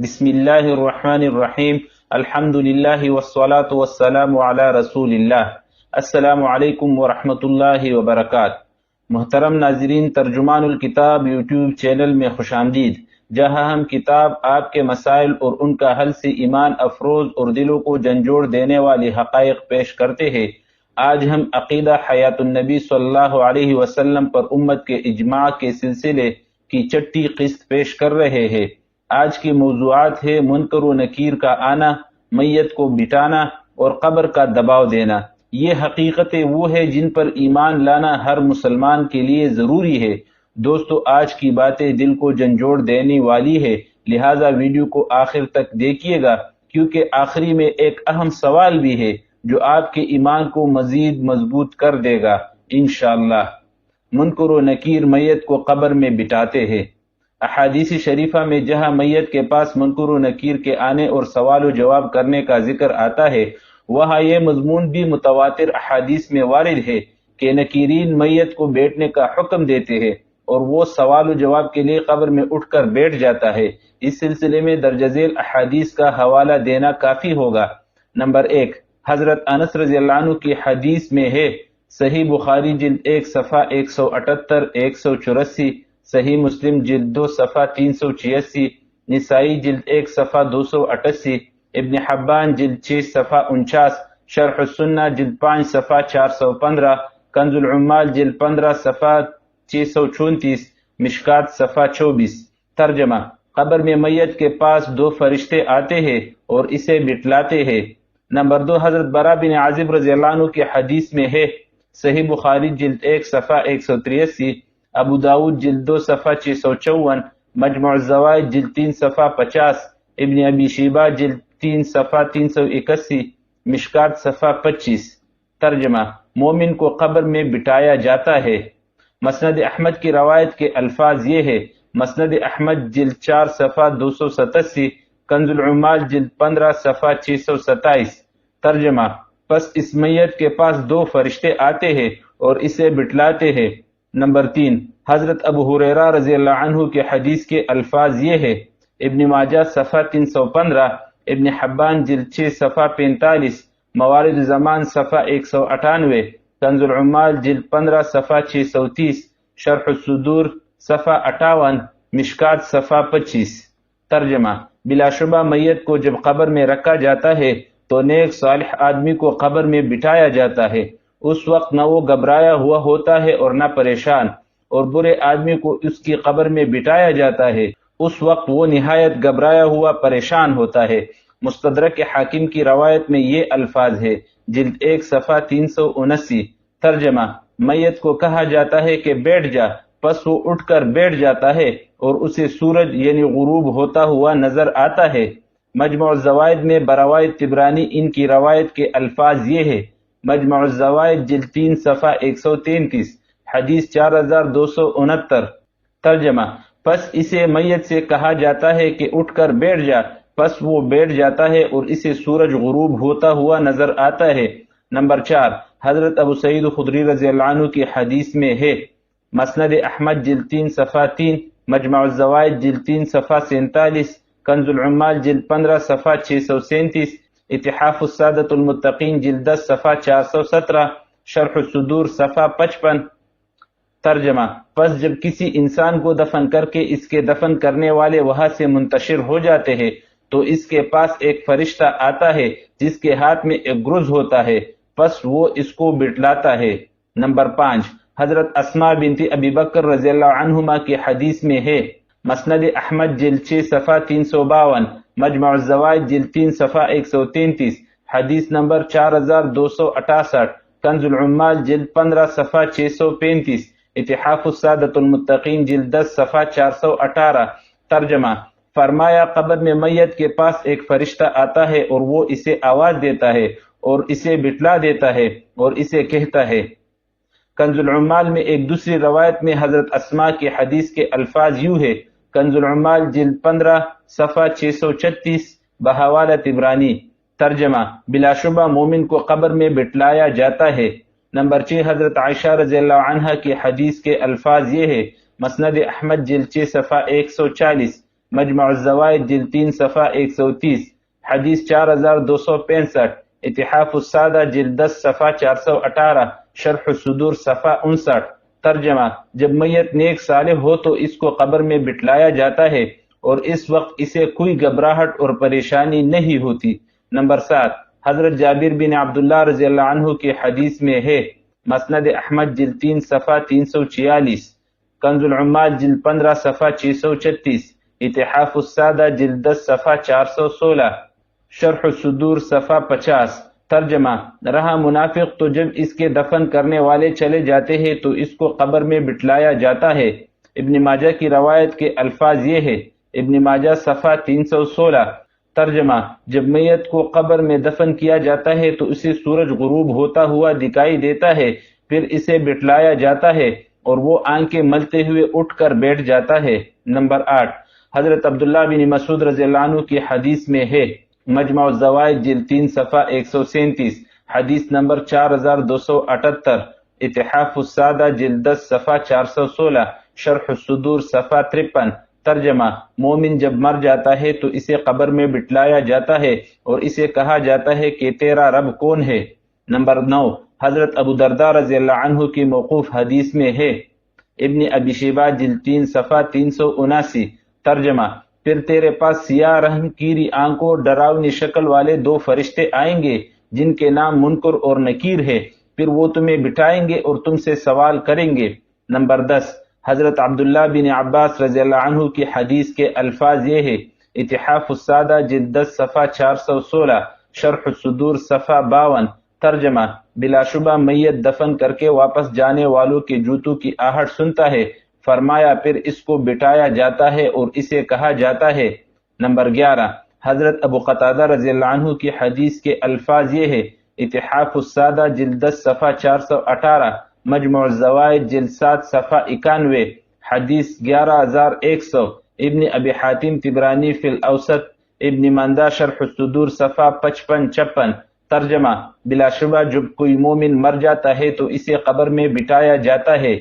بسم اللہ الرحمن الرحیم الحمد للہ والصلاة والسلام علی رسول اللہ۔ السلام علیکم ورحمۃ اللہ وبرکاتہ۔ محترم ناظرین، ترجمان الکتاب یوٹیوب چینل میں خوش آمدید، جہاں ہم کتاب آپ کے مسائل اور ان کا حل سے ایمان افروز اور دلوں کو جھنجھوڑ دینے والی حقائق پیش کرتے ہیں۔ آج ہم عقیدہ حیات النبی صلی اللہ علیہ وسلم پر امت کے اجماع کے سلسلے کی چھٹی قسط پیش کر رہے ہیں۔ آج کی موضوعات ہے منکر و نکیر کا آنا، میت کو بٹانا اور قبر کا دباؤ دینا۔ یہ حقیقتیں وہ ہے جن پر ایمان لانا ہر مسلمان کے لیے ضروری ہے۔ دوستو، آج کی باتیں دل کو جھنجھوڑ دینے والی ہے، لہٰذا ویڈیو کو آخر تک دیکھیے گا، کیونکہ آخری میں ایک اہم سوال بھی ہے جو آپ کے ایمان کو مزید مضبوط کر دے گا انشاءاللہ۔ منکر و نکیر میت کو قبر میں بٹاتے ہیں۔ احادیث شریفہ میں جہاں میت کے پاس منکر و نکیر کے آنے اور سوال و جواب کرنے کا ذکر آتا ہے، وہاں یہ مضمون بھی متواتر احادیث میں وارد ہے کہ نکیرین میت کو بیٹھنے کا حکم دیتے ہیں اور وہ سوال و جواب کے لیے قبر میں اٹھ کر بیٹھ جاتا ہے۔ اس سلسلے میں درج ذیل احادیث کا حوالہ دینا کافی ہوگا۔ نمبر 1، حضرت انس رضی اللہ عنہ کی حدیث میں ہے، صحیح بخاری جلد 1 صفحہ 178 184، صحیح مسلم جلد 2 صفحہ 386، نسائی جلد 1 صفحہ 288، ابن حبان جلد 6 صفحہ 49، شرح السنہ جلد 5 صفحہ 415، کنز العمال جلد 15 صفحہ 634، مشکات صفحہ 24۔ ترجمہ: قبر میں میت کے پاس 2 فرشتے آتے ہیں اور اسے بٹلاتے ہیں۔ نمبر 2، حضرت برا بن عازب رضی اللہ عنہ کی حدیث میں ہے، صحیح بخاری جلد 1 صفحہ 183، ابو داود جلد 2 صفحہ 654، مجموع الزوائد جلد 3 صفحہ 50، ابن ابی شیبہ جلد 3 صفحہ 381، مشکات صفحہ 25۔ ترجمہ: مومن کو قبر میں بٹایا جاتا ہے۔ مسند احمد کی روایت کے الفاظ یہ ہے، مسند احمد جلد 4 صفحہ 287، کنز العمال جلد 15 صفحہ 627۔ ترجمہ: پس اس میت کے پاس 2 فرشتے آتے ہیں اور اسے بٹلاتے ہیں۔ نمبر 3، حضرت ابو ہریرہ رضی اللہ عنہ کے حدیث کے الفاظ یہ ہے، ابن ماجہ صفحہ 315، ابن حبان جلد 6 صفحہ 45، موارد زمان صفحہ 198، کنز العمال جلد 15 صفحہ 630، شرح الصدور صفحہ 58، مشکات صفحہ 25۔ ترجمہ: بلا شبہ میت کو جب قبر میں رکھا جاتا ہے تو نیک صالح آدمی کو قبر میں بٹھایا جاتا ہے۔ اس وقت نہ وہ گھبرایا ہوا ہوتا ہے اور نہ پریشان، اور برے آدمی کو اس کی قبر میں بٹھایا جاتا ہے، اس وقت وہ نہایت گھبرایا ہوا پریشان ہوتا ہے۔ مستدرک حاکم کی روایت میں یہ الفاظ ہے، جلد 1 صفحہ 379۔ ترجمہ: میت کو کہا جاتا ہے کہ بیٹھ جا، پس وہ اٹھ کر بیٹھ جاتا ہے اور اسے سورج یعنی غروب ہوتا ہوا نظر آتا ہے۔ مجموع الزوائد میں بروایت طبرانی ان کی روایت کے الفاظ یہ ہے، مجموع الزوائد جلد 3 صفحہ 133، حدیث 4269۔ ترجمہ: پس اسے میت سے کہا جاتا ہے کہ اٹھ کر بیٹھ جا، پس وہ بیٹھ جاتا ہے اور اسے سورج غروب ہوتا ہوا نظر آتا ہے۔ نمبر 4، حضرت ابو سعید خدری رضی اللہ عنہ کی حدیث میں ہے، مسند احمد جلد 3 صفحہ 3، مجموع الزوائد جلد 3 صفحہ 47، کنز العمال جلد 15 صفحہ 637، اتحاف السادۃ المتقین جلد 10 صفحہ 417، شرح الصدور صفحہ 55۔ ترجمہ: پس جب کسی انسان کو دفن کر کے اس کے دفن کرنے والے وہاں سے منتشر ہو جاتے ہیں تو اس کے پاس ایک فرشتہ آتا ہے جس کے ہاتھ میں ایک گرز ہوتا ہے، پس وہ اس کو بٹلاتا ہے۔ نمبر 5، حضرت اسماء بنت ابی بکر رضی اللہ عنہما کی حدیث میں ہے، مسند احمد جلد 6 صفحہ 352، مجموع الزوائد جلد 3 صفحہ 133، حدیث نمبر 4268، کنز العمال جلد 15 صفحہ 635، اتحاف السادۃ المتقین جلد 10 صفحہ 418۔ ترجمہ: فرمایا، قبر میں میت کے پاس ایک فرشتہ آتا ہے اور وہ اسے آواز دیتا ہے اور اسے بٹلا دیتا ہے اور اسے کہتا ہے۔ کنز العمال میں ایک دوسری روایت میں حضرت اسماء کی حدیث کے الفاظ یوں ہے، کنز العمال جلد 15 صفحہ 636، بحوالہ طبرانی۔ ترجمہ: بلا شبہ مومن کو قبر میں بٹلایا جاتا ہے۔ نمبر 6، حضرت عائشہ رضی اللہ عنہا کی حدیث کے الفاظ یہ ہے، مسند احمد جلد 6 صفحہ 140، مجمع الزوائد جلد 3 صفحہ 130، حدیث 4265، اتحاف السادہ جلد 10 صفحہ 418، شرح الصدور صفحہ 59۔ ترجمہ: جب میت نیک صالح ہو تو اس کو قبر میں بٹھلایا جاتا ہے اور اس وقت اسے کوئی گھبراہٹ اور پریشانی نہیں ہوتی۔ نمبر 7، حضرت جابر بن عبداللہ رضی اللہ عنہ کی حدیث میں ہے، مسند احمد جلد 3 صفحہ 346، کنز العمال جلد 15 صفحہ 636، اتحاف السادہ جلد 10 صفحہ 416، شرح الصدور صفحہ 50۔ ترجمہ: رہا منافق تو جب اس کے دفن کرنے والے چلے جاتے ہیں تو اس کو قبر میں بٹھلایا جاتا ہے۔ ابن ماجہ کی روایت کے الفاظ یہ ہے، ابن ماجہ صفحہ 316۔ ترجمہ: جب میت کو قبر میں دفن کیا جاتا ہے تو اسے سورج غروب ہوتا ہوا دکھائی دیتا ہے، پھر اسے بٹھلایا جاتا ہے اور وہ آنکھیں ملتے ہوئے اٹھ کر بیٹھ جاتا ہے۔ نمبر 8، حضرت عبداللہ بن مسعود رضی اللہ عنہ کی حدیث میں ہے، مجمع الزوائد جلد 3 صفحہ 137، حدیث نمبر 4278، اتحاف السادہ جلد 10 صفحہ 416، شرح الصدور صفحہ 53۔ ترجمہ: مومن جب مر جاتا ہے تو اسے قبر میں بٹھلایا جاتا ہے اور اسے کہا جاتا ہے کہ تیرا رب کون ہے۔ نمبر 9، حضرت ابو درداء رضی اللہ عنہ کی موقوف حدیث میں ہے، ابن ابی شیبہ جلد 3 صفحہ 379۔ ترجمہ: پھر تیرے پاس سیاہ رنگ کیری آنکھوں ڈراؤنی شکل والے 2 فرشتے آئیں گے جن کے نام منکر اور نکیر ہے، پھر وہ تمہیں بٹھائیں گے اور تم سے سوال کریں گے۔ نمبر 10، حضرت عبداللہ بن عباس رضی اللہ عنہ کی حدیث کے الفاظ یہ ہے، اتحاف السادہ جلد 10 صفحہ 416، شرح الصدور صفحہ 52۔ ترجمہ: بلا شبہ میت دفن کر کے واپس جانے والوں کے جوتوں کی آہٹ سنتا ہے۔ فرمایا پھر اس کو بٹھایا جاتا ہے اور اسے کہا جاتا ہے۔ نمبر 11، حضرت ابو قتادہ رضی اللہ عنہ کی حدیث کے الفاظ یہ ہے، اتحاف السادہ جلد 10 صفحہ 418، مجمع الزوائد جلد 7 صفحہ 91، حدیث 11100، ابن ابی حاتم طبرانی فی الاوسط، ابن مندہ شرح الصدور صفحہ 55-56۔ ترجمہ: بلا شبہ جب کوئی مومن مر جاتا ہے تو اسے قبر میں بٹھایا جاتا ہے۔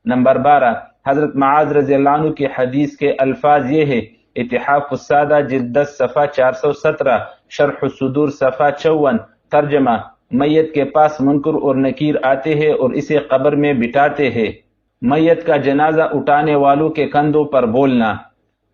نمبر 12، حضرت معاذ رضی اللہ عنہ کی حدیث کے الفاظ یہ ہے، اتحاف السادہ جلد 10 صفحہ 417، شرح الصدور صفحہ 54۔ ترجمہ: میت کے پاس منکر اور نکیر آتے ہیں اور اسے قبر میں بٹھاتے ہیں۔ میت کا جنازہ اٹھانے والوں کے کندھوں پر بولنا۔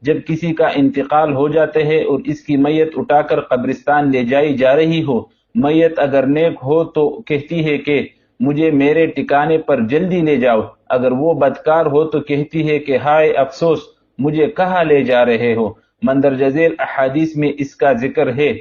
جب کسی کا انتقال ہو جاتے ہے اور اس کی میت اٹھا کر قبرستان لے جائی جا رہی ہو، میت اگر نیک ہو تو کہتی ہے کہ مجھے میرے ٹھکانے پر جلدی لے جاؤ، اگر وہ بدکار ہو تو کہتی ہے کہ ہائے افسوس، مجھے کہاں لے جا رہے ہو۔ مندرجہ ذیل احادیث میں اس کا ذکر ہے۔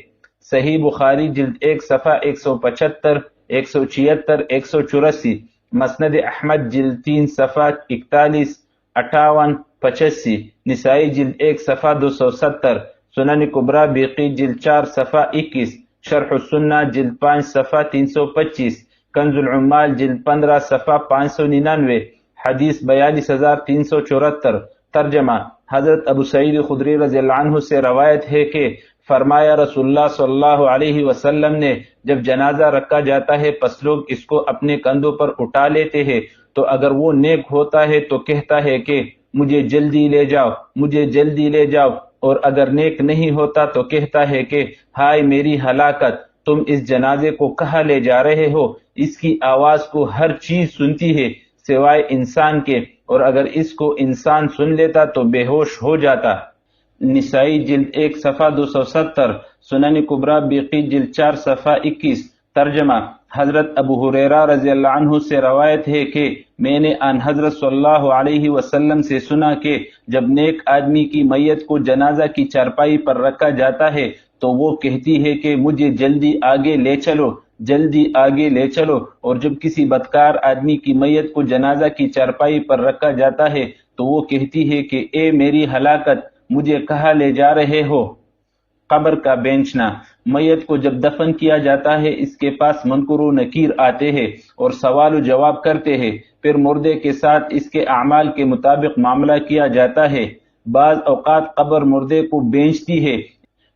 صحیح بخاری جلد 1 صفحہ 175، 176، 184، مسند احمد جلد 3 صفحہ 41، 58، 85، نسائی جلد 1 صفحہ 270، سنن کبریٰ بیقی جلد 4 صفحہ 21، شرح السنہ جلد 5 صفحہ 325، کنز العمال جلد 15 صفحہ 599، حدیث 42374۔ ترجمہ: حضرت ابو سعید خدری رضی اللہ عنہ سے روایت ہے کہ فرمایا رسول اللہ صلی اللہ علیہ وسلم نے، جب جنازہ رکھا جاتا ہے پس لوگ اس کو اپنے کندھوں پر اٹھا لیتے ہیں، تو اگر وہ نیک ہوتا ہے تو کہتا ہے کہ مجھے جلدی لے جاؤ، مجھے جلدی لے جاؤ، اور اگر نیک نہیں ہوتا تو کہتا ہے کہ ہائے میری ہلاکت، تم اس جنازے کو کہاں لے جا رہے ہو؟ اس کی آواز کو ہر چیز سنتی ہے سوائے انسان کے، اور اگر اس کو انسان سن لیتا تو بے ہوش ہو جاتا۔ نسائی جلد 1 صفحہ 270، سنن کبریٰ بیقی جلد 4 صفحہ 21۔ ترجمہ: حضرت ابو ہریرہ رضی اللہ عنہ سے روایت ہے کہ میں نے ان حضرت صلی اللہ علیہ وسلم سے سنا کہ جب نیک آدمی کی میت کو جنازہ کی چارپائی پر رکھا جاتا ہے تو وہ کہتی ہے کہ مجھے جلدی آگے لے چلو، جلدی آگے لے چلو، اور جب کسی بدکار آدمی کی میت کو جنازہ کی چارپائی پر رکھا جاتا ہے تو وہ کہتی ہے کہ اے میری ہلاکت، مجھے کہاں لے جا رہے ہو؟ قبر کا بینچنا۔ میت کو جب دفن کیا جاتا ہے اس کے پاس منکر و نکیر آتے ہیں اور سوال و جواب کرتے ہیں، پھر مردے کے ساتھ اس کے اعمال کے مطابق معاملہ کیا جاتا ہے۔ بعض اوقات قبر مردے کو بینچتی ہے،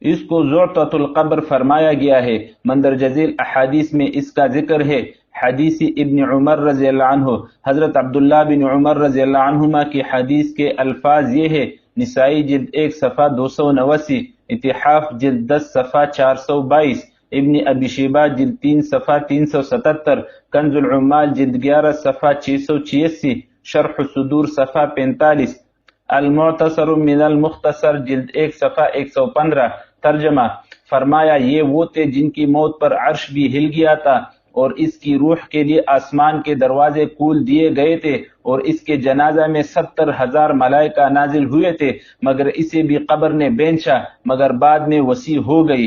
اس کو زعتۃ القبر فرمایا گیا ہے۔ مندرجہ ذیل احادیث میں اس کا ذکر ہے۔ حدیث ابن عمر رضی اللہ عنہ، حضرت عبداللہ بن عمر رضی اللہ عنہما کی حدیث کے الفاظ یہ ہے، نسائی جلد 1 صفحہ 289، اتحاف جلد 10 صفحہ 422، ابن ابی شیبہ جلد 3 صفحہ 377، کنز العمال جلد 11 صفحہ 686، شرح الصدور صفحہ 45، المعتصر من المختصر جلد 1 صفحہ 115۔ ترجمہ، فرمایا یہ وہ تھے جن کی موت پر عرش بھی ہل گیا تھا اور اس کی روح کے لیے آسمان کے دروازے کھول دیے گئے تھے اور اس کے جنازہ میں 70,000 ملائکہ نازل ہوئے تھے، مگر اسے بھی قبر نے بینچا مگر بعد میں وسیع ہو گئی۔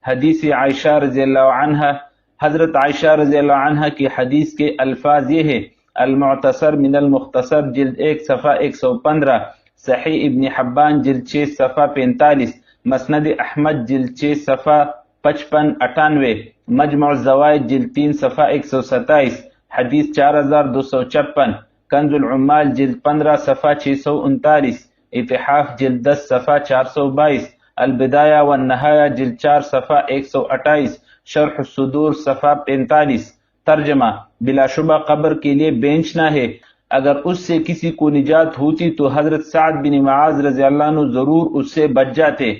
حدیث عائشہ رضی اللہ عنہ، حضرت عائشہ رضی اللہ عنہ کی حدیث کے الفاظ یہ ہے: المعتصر من المختصر جلد 1 صفحہ 115، صحیح ابن حبان جلد 6 صفحہ 45، مسند احمد جلد 6 صفحہ 55-98، مجمع الزوائد جلد 3 صفحہ 127، حدیث 4256، کنز العمال جلد 15 صفحہ 639، اتحاف جلد 10 صفحہ 422، البدایہ والنہایہ جلد 4 صفحہ 128، شرح الصدور صفحہ 45۔ ترجمہ، بلا شبہ قبر کے لیے بینچنا ہے، اگر اس سے کسی کو نجات ہوتی تو حضرت سعد بن معاذ رضی اللہ عنہ ضرور اس سے بچ جاتے۔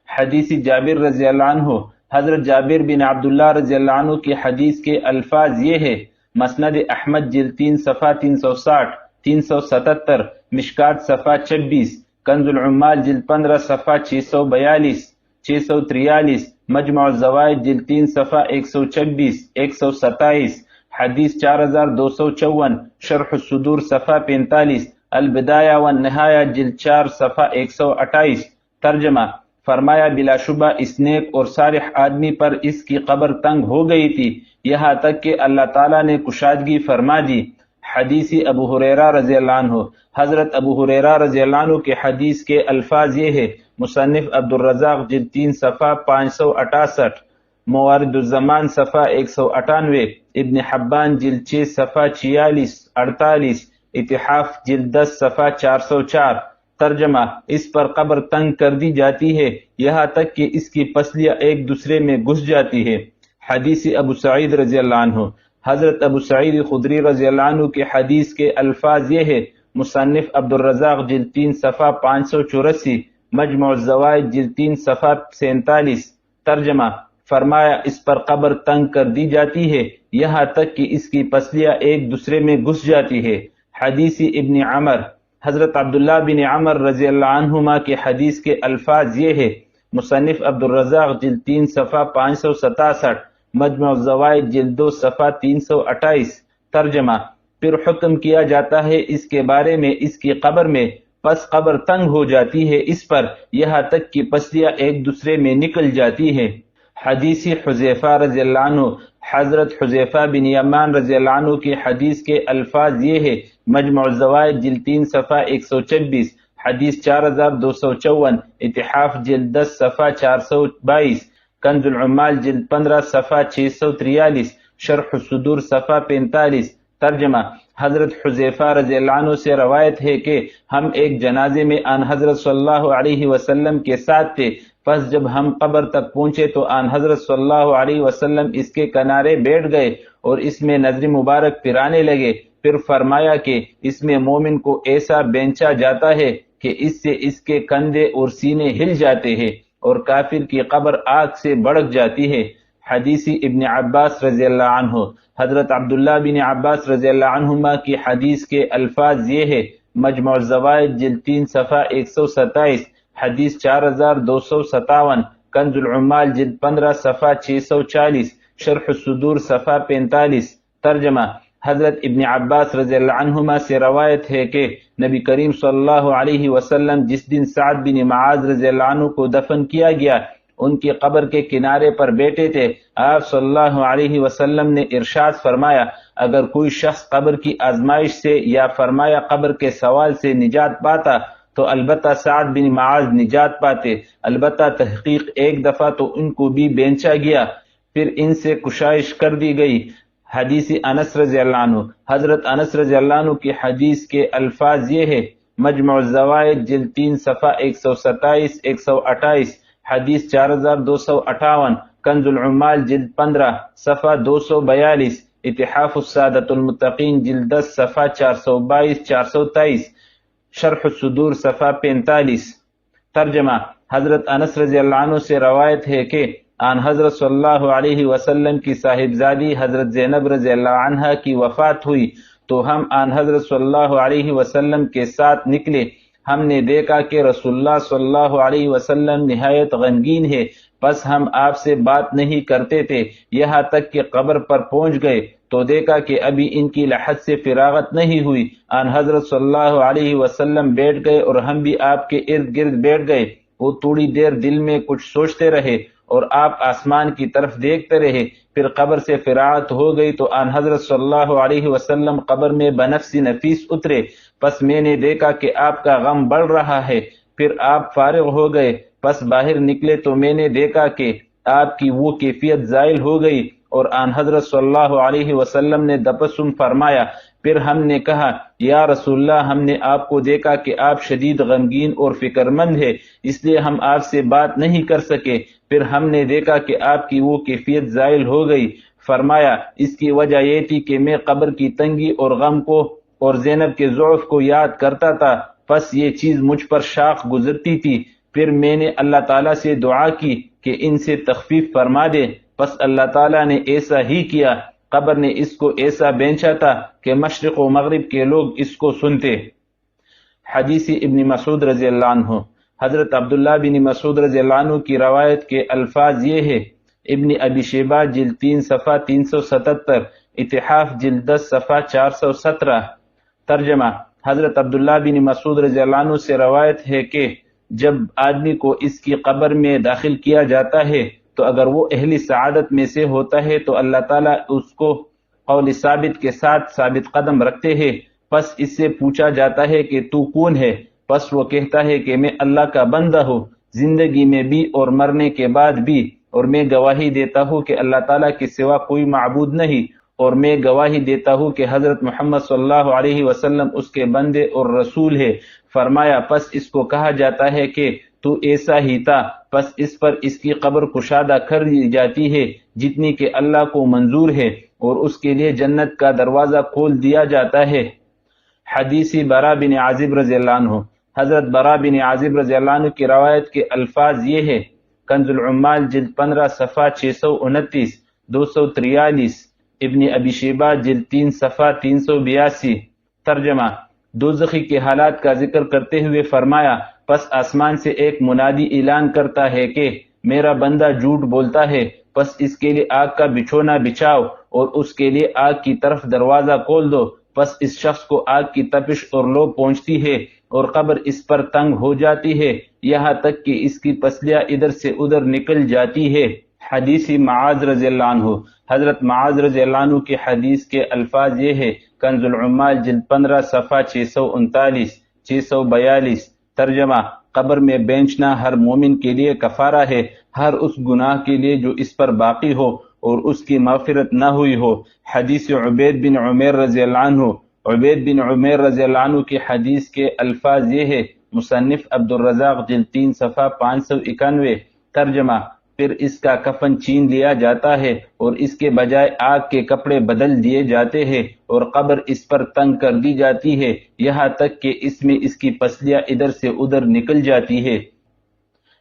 حدیث جابر رضی اللہ عنہ، حضرت جابر بن عبداللہ رضی اللہ عنہ کی حدیث کے الفاظ یہ ہے: مسند احمد جلد 3 صفحہ 360، 377، مشکات صفحہ 26، کنز العمال جلد 15 صفحہ 642، 643، مجمع الزوائد جلد 3 صفحہ 126، 127، حدیث 4254، شرح الصدور صفحہ 45، البدایہ والنہایہ جلد 4 صفحہ 128۔ ترجمہ، فرمایا بلا شبہ اس نیک اور صالح آدمی پر اس کی قبر تنگ ہو گئی تھی، یہاں تک کہ اللہ تعالیٰ نے کشادگی فرما دی۔ حدیث ابو ہریرہ رضی اللہ عنہ، حضرت ابو ہریرہ رضی اللہ عنہ کے حدیث کے الفاظ یہ ہے: مصنف عبد الرزاق جلد 3 صفحہ 568، موارد الزمان صفحہ 198، ابن حبان جلد 6 صفحہ 46-48، اتحاف جلد 10 صفحہ 404۔ ترجمہ، اس پر قبر تنگ کر دی جاتی ہے یہاں تک کہ اس کی پسلیاں ایک دوسرے میں گھس جاتی ہے۔ حدیث ابو سعید رضی اللہ عنہ، حضرت ابو سعید خدری رضی اللہ عنہ کے حدیث کے الفاظ یہ ہے: مصنف عبد الرزاق جلد 3 صفحہ 584، مجمع الزوائد جلد 3 صفحہ 47۔ ترجمہ، فرمایا اس پر قبر تنگ کر دی جاتی ہے یہاں تک کہ اس کی پسلیاں ایک دوسرے میں گھس جاتی ہے۔ حدیث ابن عمر، حضرت عبداللہ بن عمر رضی اللہ عنہما کے حدیث کے الفاظ یہ ہے: مصنف عبد الرزاق جلد 3 صفحہ 567، مجمع الزوائد جلد 2 صفحہ 328۔ ترجمہ، پھر حکم کیا جاتا ہے اس کے بارے میں اس کی قبر میں، پس قبر تنگ ہو جاتی ہے اس پر یہاں تک کہ پسلیاں ایک دوسرے میں نکل جاتی ہے۔ حدیث حذیفہ رضی اللہ عنہ، حضرت حذیفہ بن یمان رضی اللہ عنہ کی حدیث کے الفاظ یہ ہے: مجمع الزوائد جلد 3 صفحہ 126، حدیث 4254، اتحاف جلد 10 صفحہ 422، کنز العمال جلد 15 صفحہ 643، شرح الصدور صفحہ 45۔ ترجمہ، حضرت حذیفہ رضی اللہ عنہ سے روایت ہے کہ ہم ایک جنازے میں آن حضرت صلی اللہ علیہ وسلم کے ساتھ تھے، پس جب ہم قبر تک پہنچے تو آن حضرت صلی اللہ علیہ وسلم اس کے کنارے بیٹھ گئے اور اس میں نظر مبارک پھرانے لگے، پھر فرمایا کہ اس میں مومن کو ایسا بینچا جاتا ہے کہ اس سے اس کے کندھے اور سینے ہل جاتے ہیں اور کافر کی قبر آگ سے بھڑک جاتی ہے۔ حدیث ابن عباس رضی اللہ عنہ، حضرت عبداللہ بن عباس رضی اللہ عنہما کی حدیث کے الفاظ یہ ہے: مجمع الزوائد جلد 3 صفحہ 127، حدیث 4257، کنز العمال جلد 15 صفحہ 640، شرح الصدور صفحہ 45۔ ترجمہ، حضرت ابن عباس رضی اللہ عنہما سے روایت ہے کہ نبی کریم صلی اللہ علیہ وسلم جس دن سعد بن معاذ رضی اللہ عنہ کو دفن کیا گیا ان کی قبر کے کنارے پر بیٹھے تھے۔ آپ صلی اللہ علیہ وسلم نے ارشاد فرمایا: اگر کوئی شخص قبر کی آزمائش سے یا فرمایا قبر کے سوال سے نجات پاتا تو البتہ سعد بن معاذ نجات پاتے، البتہ تحقیق ایک دفعہ تو ان کو بھی بینچا گیا، پھر ان سے کشائش کر دی گئی۔ حدیث انس رضی اللہ عنہ، حضرت انس رضی اللہ عنہ کی حدیث کے الفاظ یہ ہے: مجمع الزوائد جلد 3 صفحہ 127 128، حدیث 4258، کنز العمال جلد 15 صفحہ 242، اتحاف السادۃ المتقین جلد 10 صفحہ 422 423، شرح الصدور صفحہ 45۔ ترجمہ: حضرت انس رضی اللہ عنہ سے روایت ہے کہ آن حضرت صلی اللہ علیہ وسلم کی صاحبزادی حضرت زینب رضی اللہ عنہا کی وفات ہوئی تو ہم آن حضرت صلی اللہ علیہ وسلم کے ساتھ نکلے۔ ہم نے دیکھا کہ رسول اللہ صلی اللہ علیہ وسلم نہایت غمگین ہے، پس ہم آپ سے بات نہیں کرتے تھے، یہاں تک کہ قبر پر پہنچ گئے تو دیکھا کہ ابھی ان کی لحد سے فراغت نہیں ہوئی۔ آن حضرت صلی اللہ علیہ وسلم بیٹھ گئے اور ہم بھی آپ کے ارد گرد بیٹھ گئے۔ وہ تھوڑی دیر دل میں کچھ سوچتے رہے اور آپ آسمان کی طرف دیکھتے رہے۔ پھر قبر سے فراغت ہو گئی تو آن حضرت صلی اللہ علیہ وسلم قبر میں بنفس نفیس اترے، پس میں نے دیکھا کہ آپ کا غم بڑھ رہا ہے۔ پھر آپ فارغ ہو گئے، پس باہر نکلے تو میں نے دیکھا کہ آپ کی وہ کیفیت زائل ہو گئی اور آن حضرت صلی اللہ علیہ وسلم نے تبسم فرمایا۔ پھر ہم نے کہا یا رسول اللہ، ہم نے آپ کو دیکھا کہ آپ شدید غمگین اور فکر مند ہے، اس لیے ہم آپ سے بات نہیں کر سکے۔ پھر ہم نے دیکھا کہ آپ کی وہ کیفیت زائل ہو گئی۔ فرمایا اس کی وجہ یہ تھی کہ میں قبر کی تنگی اور غم کو اور زینب کے ضعف کو یاد کرتا تھا، پس یہ چیز مجھ پر شاق گزرتی تھی۔ پھر میں نے اللہ تعالیٰ سے دعا کی کہ ان سے تخفیف فرما دے، پس اللہ تعالیٰ نے ایسا ہی کیا۔ قبر نے اس کو ایسا بینچا تھا کہ مشرق و مغرب کے لوگ اس کو سنتے۔ حدیث ابن مسعود رضی اللہ عنہ۔ حضرت عبداللہ بن مسعود رضی اللہ عنہ کی روایت کے الفاظ یہ ہے: ابن ابی شیبہ جلد 3 صفحہ 377، اتحاف جلد 10 صفحہ 417۔ ترجمہ: حضرت عبداللہ بن مسعود رضی اللہ عنہ سے روایت ہے کہ جب آدمی کو اس کی قبر میں داخل کیا جاتا ہے تو اگر وہ اہل سعادت میں سے ہوتا ہے تو اللہ تعالیٰ اس کو قول ثابت کے ساتھ ثابت قدم رکھتے ہیں۔ پس اس سے پوچھا جاتا ہے کہ تو کون ہے؟ پس وہ کہتا ہے کہ میں اللہ کا بندہ ہوں، زندگی میں بھی اور مرنے کے بعد بھی، اور میں گواہی دیتا ہوں کہ اللہ تعالیٰ کے سوا کوئی معبود نہیں، اور میں گواہی دیتا ہوں کہ حضرت محمد صلی اللہ علیہ وسلم اس کے بندے اور رسول ہے۔ فرمایا پس اس کو کہا جاتا ہے کہ تو ایسا ہی تھا، پس اس پر اس کی قبر کشادہ کر دی جاتی ہے جتنی کہ اللہ کو منظور ہے، اور اس کے لیے جنت کا دروازہ کھول دیا جاتا ہے۔ حدیث برا بن عازب رضی اللہ عنہ۔ حضرت برا بن عازب رضی اللہ عنہ کی روایت کے الفاظ یہ ہے: کنز العمال جلد 15 صفحہ 629، 243، ابن ابی شیبہ جلد 3 صفحہ 382۔ ترجمہ: دوزخی کے حالات کا ذکر کرتے ہوئے فرمایا پس آسمان سے ایک منادی اعلان کرتا ہے کہ میرا بندہ جھوٹ بولتا ہے، پس اس کے لیے آگ کا بچھونا بچھاؤ اور اس کے لیے آگ کی طرف دروازہ کھول دو۔ پس اس شخص کو آگ کی تپش اور لو پہنچتی ہے اور قبر اس پر تنگ ہو جاتی ہے، یہاں تک کہ اس کی پسلیاں ادھر سے ادھر نکل جاتی ہے۔ حدیث معاذ رضی اللہ عنہ۔ حضرت معاذ رضی اللہ عنہ کی حدیث کے الفاظ یہ ہے: کنز العمال جلد 15 صفحہ 639، 642۔ ترجمہ: قبر میں بینچنا ہر مومن کے لیے کفارہ ہے، ہر اس گناہ کے لیے جو اس پر باقی ہو اور اس کی مغفرت نہ ہوئی ہو۔ حدیث عبید بن عمیر رضی اللہ عنہ۔ عبید بن عمیر رضی اللہ عنہ کی حدیث کے الفاظ یہ ہے: مصنف عبد الرزاق جلد 3 صفحہ 591۔ ترجمہ: پھر اس کا کفن چھین لیا جاتا ہے اور اس کے بجائے آگ کے کپڑے بدل دیے جاتے ہیں اور قبر اس پر تنگ کر دی جاتی ہے، یہاں تک کہ اس میں اس کی پسلیاں ادھر سے ادھر نکل جاتی ہے۔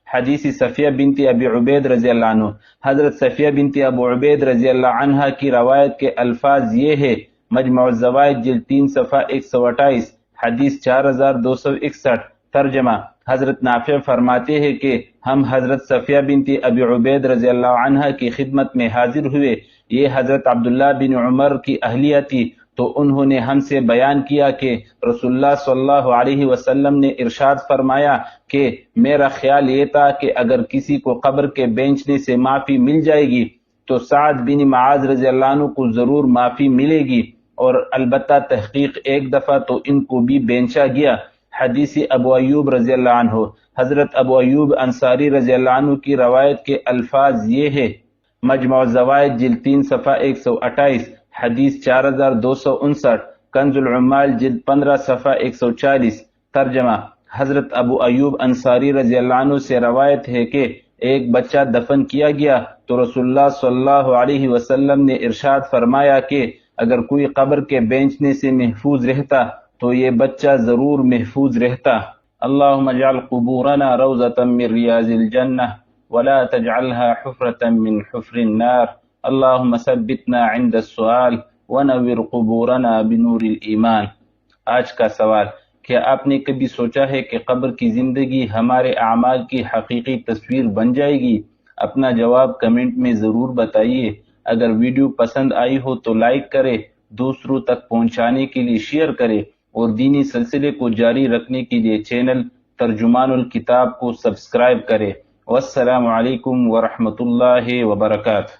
حدیث صفیہ بنت ابی عبید رضی اللہ عنہ۔ حضرت صفیہ بنت ابو عبید رضی اللہ عنہا کی روایت کے الفاظ یہ ہے: مجمع الزوائد جلد 3 صفحہ 128، حدیث 4261۔ ترجمہ: حضرت نافع فرماتے ہیں کہ ہم حضرت صفیہ بنت ابی عبید رضی اللہ عنہا کی خدمت میں حاضر ہوئے، یہ حضرت عبداللہ بن عمر کی اہلیہ تھی، تو انہوں نے ہم سے بیان کیا کہ رسول اللہ صلی اللہ علیہ وسلم نے ارشاد فرمایا کہ میرا خیال یہ تھا کہ اگر کسی کو قبر کے بینچنے سے معافی مل جائے گی تو سعد بن معاذ رضی اللہ عنہ کو ضرور معافی ملے گی، اور البتہ تحقیق ایک دفعہ تو ان کو بھی بینچا گیا۔ حدیث ابو ایوب رضی اللہ عنہ۔ حضرت ابو ایوب انصاری رضی اللہ عنہ کی روایت کے الفاظ یہ ہے: مجمع الزوائد جلد 3 صفحہ 128، حدیث 4259۔ کنز العمال جلد 15 صفحہ 140۔ ترجمہ: حضرت ابو ایوب انصاری رضی اللہ عنہ سے روایت ہے کہ ایک بچہ دفن کیا گیا تو رسول اللہ صلی اللہ علیہ وسلم نے ارشاد فرمایا کہ اگر کوئی قبر کے بینچنے سے محفوظ رہتا تو یہ بچہ ضرور محفوظ رہتا۔ اللہم اجعل قبورنا روضۃ من ریاض الجنہ ولا تجعلها حفرۃ من حفر النار، اللہم ثبتنا عند السؤال ونور قبورنا بنور الایمان۔ آج کا سوال، کیا آپ نے کبھی سوچا ہے کہ قبر کی زندگی ہمارے اعمال کی حقیقی تصویر بن جائے گی؟ اپنا جواب کمنٹ میں ضرور بتائیے۔ اگر ویڈیو پسند آئی ہو تو لائک کرے، دوسروں تک پہنچانے کے لیے شیئر کرے، اور دینی سلسلے کو جاری رکھنے کے لیے چینل ترجمان الکتاب کو سبسکرائب کرے۔ والسلام علیکم ورحمۃ اللہ وبرکاتہ۔